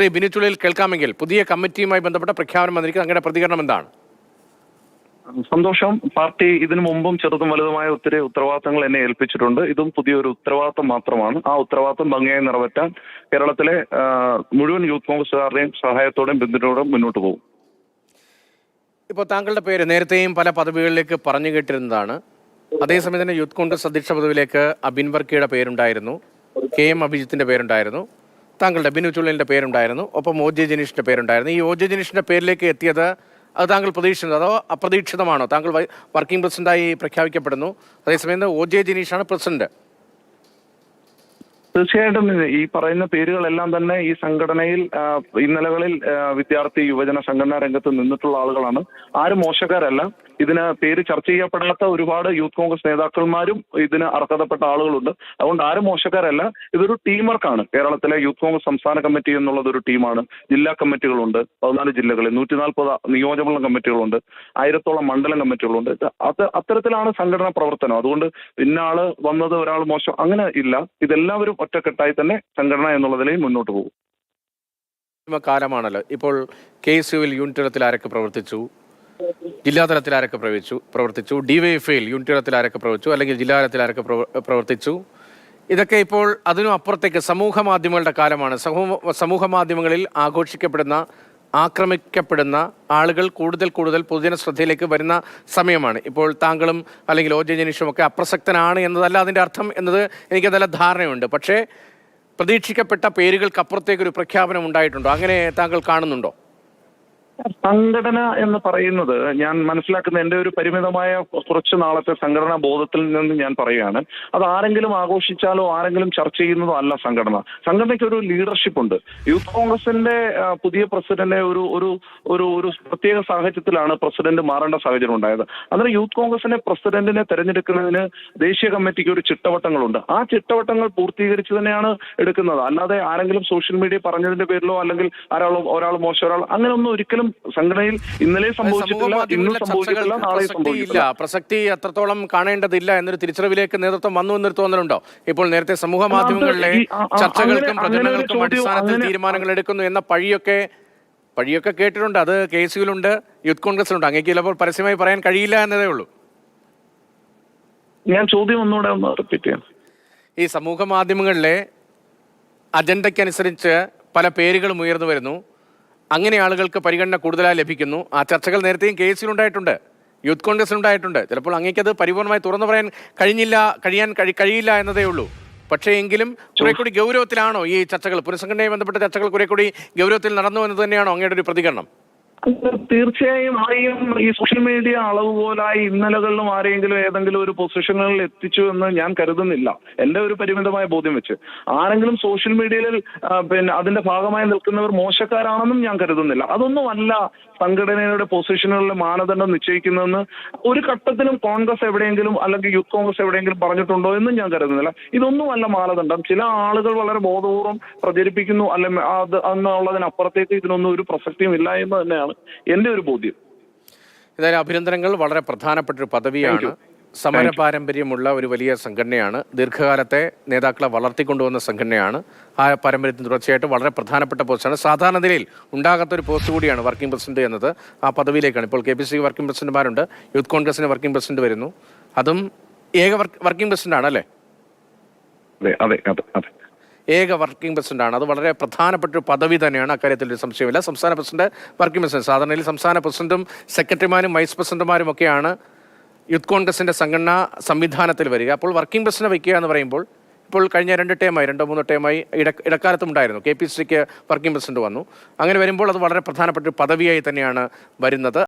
ശ്രീ ബിനു ചുള്ളിയിൽ കേൾക്കാമെങ്കിൽ പുതിയ കമ്മിറ്റിയുമായി ബന്ധപ്പെട്ട പ്രഖ്യാപനം വന്നിരിക്കുന്നത്, അങ്ങയുടെ പ്രതികരണം എന്താണ്? സന്തോഷം. പാർട്ടി ഇതിനു മുമ്പും ചെറുതും വലുതുമായ ഒത്തിരി ഉത്തരവാദിത്തങ്ങൾ എന്നെ ഏൽപ്പിച്ചിട്ടുണ്ട്. ഇതും പുതിയൊരു ഉത്തരവാദിത്തം മാത്രമാണ്. ആ ഉത്തരവാദിത്തം ഭംഗിയായി നിറവേറ്റാൻ കേരളത്തിലെ മുഴുവൻ യൂത്ത് കോൺഗ്രസുകാരുടെയും സഹായത്തോടെയും പിന്തുണയോടും മുന്നോട്ട് പോകും. ഇപ്പോൾ താങ്കളുടെ പേര് നേരത്തെയും പല പദവികളിലേക്ക് പറഞ്ഞു കേട്ടിരുന്നതാണ്. അതേസമയം തന്നെ യൂത്ത് കോൺഗ്രസ് അധ്യക്ഷ പദവിയിലേക്ക് അബിൻ വർക്കിയുടെ പേരുണ്ടായിരുന്നു, KM അഭിജിത്തിന്റെ പേരുണ്ടായിരുന്നു, താങ്കളുടെ ബിനു ചുള്ളിലിന്റെ പേരുണ്ടായിരുന്നു, ഒപ്പം OJ ജനീഷിന്റെ പേരുണ്ടായിരുന്നു. ഈ OJ ജനീഷിന്റെ പേരിലേക്ക് എത്തിയത് അത് താങ്കൾ പ്രതീക്ഷിച്ചത് അതോ അപ്രതീക്ഷിതമാണോ? താങ്കൾ വർക്കിംഗ് പ്രസിഡന്റായി പ്രഖ്യാപിക്കപ്പെടുന്നു, അതേസമയം OJ ജനീഷാണ് പ്രസിഡന്റ്. തീർച്ചയായിട്ടും ഈ പറയുന്ന പേരുകളെല്ലാം തന്നെ ഈ സംഘടനയിൽ ഇന്നലകളിൽ വിദ്യാർത്ഥി യുവജന സംഘടനാ രംഗത്ത് നിന്നിട്ടുള്ള ആളുകളാണ്. ആരും മോശക്കാരല്ല. ഇതിന് പേര് ചർച്ച ചെയ്യപ്പെടാത്ത ഒരുപാട് യൂത്ത് കോൺഗ്രസ് നേതാക്കന്മാരും ഇതിന് അർഹതപ്പെട്ട ആളുകളുണ്ട്. അതുകൊണ്ട് ആരും മോശക്കാരല്ല. ഇതൊരു ടീം വർക്കാണ്. കേരളത്തിലെ യൂത്ത് കോൺഗ്രസ് സംസ്ഥാന കമ്മിറ്റി എന്നുള്ളത് ഒരു ടീമാണ്. ജില്ലാ കമ്മിറ്റികളുണ്ട്, 14 ജില്ലകളിൽ 140 നിയോജകമണ്ഡലം കമ്മിറ്റികളുണ്ട്, 1000-ഓളം മണ്ഡലം കമ്മിറ്റികളുണ്ട്. അത്തരത്തിലാണ് സംഘടനാ പ്രവർത്തനം. അതുകൊണ്ട് ഇന്നയാള് വന്നത് ഒരാൾ മോശം അങ്ങനെ ഇല്ല. ഇതെല്ലാവരും ഒറ്റക്കെട്ടായി തന്നെ സംഘടന എന്നുള്ളതിലേക്ക് മുന്നോട്ട് പോകും. കാലമാണല്ലോ ഇപ്പോൾ. KSUവിൽ യൂണിറ്റ് തലത്തിൽ ആരൊക്കെ പ്രവർത്തിച്ചു, ജില്ലാതലത്തിൽ ആരൊക്കെ പ്രവർത്തിച്ചു, DYFIയിൽ യൂണിറ്റ് തലത്തിൽ ആരൊക്കെ പ്രവർത്തിച്ചു, അല്ലെങ്കിൽ ജില്ലാതലത്തിൽ ആരൊക്കെ പ്രവർത്തിച്ചു, ഇതൊക്കെ ഇപ്പോൾ അതിനും അപ്പുറത്തേക്ക് സമൂഹ മാധ്യമങ്ങളുടെ കാലമാണ്. സമൂഹ മാധ്യമങ്ങളിൽ ആഘോഷിക്കപ്പെടുന്ന, ആക്രമിക്കപ്പെടുന്ന ആളുകൾ കൂടുതൽ പൊതുജന ശ്രദ്ധയിലേക്ക് വരുന്ന സമയമാണ് ഇപ്പോൾ. താങ്കളും അല്ലെങ്കിൽ OJ ജനീഷും ഒക്കെ അപ്രസക്തനാണ് എന്നതല്ല അതിൻ്റെ അർത്ഥം എന്നത് എനിക്ക് നല്ല ധാരണയുണ്ട്. പക്ഷേ പ്രതീക്ഷിക്കപ്പെട്ട പേരുകൾക്കപ്പുറത്തേക്കൊരു പ്രഖ്യാപനം ഉണ്ടായിട്ടുണ്ടോ? അങ്ങനെ താങ്കൾ കാണുന്നുണ്ടോ? സംഘടന എന്ന് പറയുന്നത് ഞാൻ മനസ്സിലാക്കുന്ന എൻ്റെ ഒരു പരിമിതമായ കുറച്ചു നാളത്തെ സംഘടനാ ബോധത്തിൽ നിന്ന് ഞാൻ പറയുകയാണ്. അത് ആരെങ്കിലും ആഘോഷിച്ചാലോ ആരെങ്കിലും ചർച്ച ചെയ്യുന്നതോ അല്ല സംഘടന. സംഘടനയ്ക്ക് ഒരു ലീഡർഷിപ്പ് ഉണ്ട്. യൂത്ത് കോൺഗ്രസിന്റെ പുതിയ പ്രസിഡന്റ് ഒരു പ്രത്യേക സാഹചര്യത്തിലാണ് പ്രസിഡന്റ് മാറേണ്ട സാഹചര്യം ഉണ്ടായത്. അന്നേരം യൂത്ത് കോൺഗ്രസിന്റെ പ്രസിഡന്റിനെ തെരഞ്ഞെടുക്കുന്നതിന് ദേശീയ കമ്മിറ്റിക്ക് ഒരു ചിട്ടവട്ടങ്ങളുണ്ട്. ആ ചിട്ടവട്ടങ്ങൾ പൂർത്തീകരിച്ച് തന്നെയാണ് എടുക്കുന്നത്. അല്ലാതെ ആരെങ്കിലും സോഷ്യൽ മീഡിയ പറഞ്ഞതിന്റെ പേരിലോ അല്ലെങ്കിൽ ഒരാൾ മോശം ഒരാൾ അങ്ങനെയൊന്നും ഒരിക്കലും സംഘടനയിൽ ഇന്നലെ സംഭവിച്ചിട്ടില്ല, ഇന്നും സംഭവിച്ചിട്ടില്ല, നാളെ സംഭവിക്കില്ല. പ്രസക്തി അത്രത്തോളം കാണേണ്ടതില്ല എന്നൊരു തിരിച്ചറിവിലേക്ക് നേതൃത്വം വന്നു എന്നൊരു തോന്നലുണ്ടോ? ഇപ്പോൾ നേരത്തെ സമൂഹ മാധ്യമങ്ങളിലെ ചർച്ചകൾക്കും പ്രചരണങ്ങൾക്കും അടിസ്ഥാനത്തിൽ തീരുമാനങ്ങൾ എടുക്കുന്നു എന്ന പഴിയൊക്കെ കേട്ടിട്ടുണ്ട്. അത് KSUവിലുണ്ട്, യൂത്ത് കോൺഗ്രസിലുണ്ട്. അങ്ങേക്ക് ചിലപ്പോൾ പരസ്യമായി പറയാൻ കഴിയില്ല എന്നതേ ഉള്ളൂ. ഞാൻ ചോദ്യം ഒന്നുകൂടെ ഒന്ന് റിപ്പീറ്റ് ചെയ്യാം. ഈ സമൂഹ മാധ്യമങ്ങളിലെ അജണ്ടയ്ക്കനുസരിച്ച് പല പേരുകളും ഉയർന്നു വരുന്നു. അങ്ങനെ ആളുകൾക്ക് പരിഗണന കൂടുതലായി ലഭിക്കുന്നു. ആ ചർച്ചകൾ നേരത്തെയും KSUവിലുണ്ടായിട്ടുണ്ട്, യൂത്ത് കോൺഗ്രസിലുണ്ടായിട്ടുണ്ട്. ചിലപ്പോൾ അങ്ങേക്കത് പരിപൂർണമായി തുറന്നു പറയാൻ കഴിയില്ല എന്നതേ ഉള്ളൂ. പക്ഷേ എങ്കിലും കുറെ കൂടി ഗൗരവത്തിലാണോ ഈ ചർച്ചകൾ, പുനഃസംഘടനയുമായി ബന്ധപ്പെട്ട ചർച്ചകൾ കുറെ കൂടി ഗൗരവത്തിൽ നടന്നു എന്ന് തന്നെയാണോ അങ്ങയുടെ ഒരു പ്രതികരണം? തീർച്ചയായും ആരെയും ഈ സോഷ്യൽ മീഡിയ അളവ് പോലായി ഇന്നലകളിലും ആരെങ്കിലും ഏതെങ്കിലും ഒരു പൊസിഷനുകളിൽ എത്തിച്ചു എന്ന് ഞാൻ കരുതുന്നില്ല. എൻ്റെ ഒരു പരിമിതമായ ബോധ്യം വെച്ച് ആരെങ്കിലും സോഷ്യൽ മീഡിയയിൽ അതിന്റെ ഭാഗമായി നിൽക്കുന്നവർ മോശക്കാരാണെന്നും ഞാൻ കരുതുന്നില്ല. അതൊന്നും അല്ല സംഘടനയുടെ പൊസിഷനുകളിലെ മാനദണ്ഡം നിശ്ചയിക്കുന്നതെന്ന് ഒരു ഘട്ടത്തിലും കോൺഗ്രസ് എവിടെയെങ്കിലും അല്ലെങ്കിൽ യൂത്ത് കോൺഗ്രസ് എവിടെയെങ്കിലും പറഞ്ഞിട്ടുണ്ടോ എന്നും ഞാൻ കരുതുന്നില്ല. ഇതൊന്നും അല്ല മാനദണ്ഡം. ചില ആളുകൾ വളരെ ബോധപൂർവം പ്രചരിപ്പിക്കുന്നു അല്ലെങ്കിൽ എന്നുള്ളതിനപ്പുറത്തേക്ക് ഇതിനൊന്നും ഒരു പ്രസക്തിയും ഇല്ല എന്ന് തന്നെയാണ് എന്റെ ഒരു ബോധ്യം. ഏതായാലും അഭിനന്ദനങ്ങൾ. വളരെ പ്രധാനപ്പെട്ട ഒരു പദവിയാണ്. സമര പാരമ്പര്യമുള്ള ഒരു വലിയ സംഘടനയാണ്. ദീർഘകാലത്തെ നേതാക്കളെ വളർത്തിക്കൊണ്ടുവന്ന സംഘടനയാണ്. ആ പാരമ്പര്യത്തിന് തുടർച്ചയായിട്ട് വളരെ പ്രധാനപ്പെട്ട പോസ്റ്റാണ്. സാധാരണ നിലയിൽ ഉണ്ടാകാത്തൊരു പോസ്റ്റ് കൂടിയാണ് വർക്കിംഗ് പ്രസിഡന്റ് എന്നത്. ആ പദവിയിലേക്കാണ് ഇപ്പോൾ KPC വർക്കിംഗ് പ്രസിഡന്റുമാരുണ്ട്, യൂത്ത് കോൺഗ്രസിന് വർക്കിംഗ് പ്രസിഡന്റ് വരുന്നു. അതും ഏക വർക്കിംഗ് പ്രസിഡന്റ് ആണ് അല്ലേ? ഏക വർക്കിംഗ് പ്രസിഡന്റാണ്. അത് വളരെ പ്രധാനപ്പെട്ട ഒരു പദവി തന്നെയാണ്, അക്കാര്യത്തിൽ ഒരു സംശയമില്ല. സംസ്ഥാന പ്രസിഡന്റ്, വർക്കിംഗ് പ്രസിഡന്റ്, സാധാരണയിൽ സംസ്ഥാന പ്രസിഡന്റും സെക്രട്ടറിമാരും വൈസ് പ്രസിഡന്റുമാരും ഒക്കെയാണ് യൂത്ത് കോൺഗ്രസിന്റെ സംഘടനാ സംവിധാനത്തിൽ വരിക. അപ്പോൾ വർക്കിംഗ് പ്രസിഡന്റ് വയ്ക്കുക എന്ന് പറയുമ്പോൾ ഇപ്പോൾ കഴിഞ്ഞ 2-3 ടേമായി ഇടക്കാലത്തും ഉണ്ടായിരുന്നു. KPCക്ക് വർക്കിംഗ് പ്രസിഡന്റ് വന്നു. അങ്ങനെ വരുമ്പോൾ അത് വളരെ പ്രധാനപ്പെട്ട ഒരു പദവിയായി തന്നെയാണ് വരുന്നത്.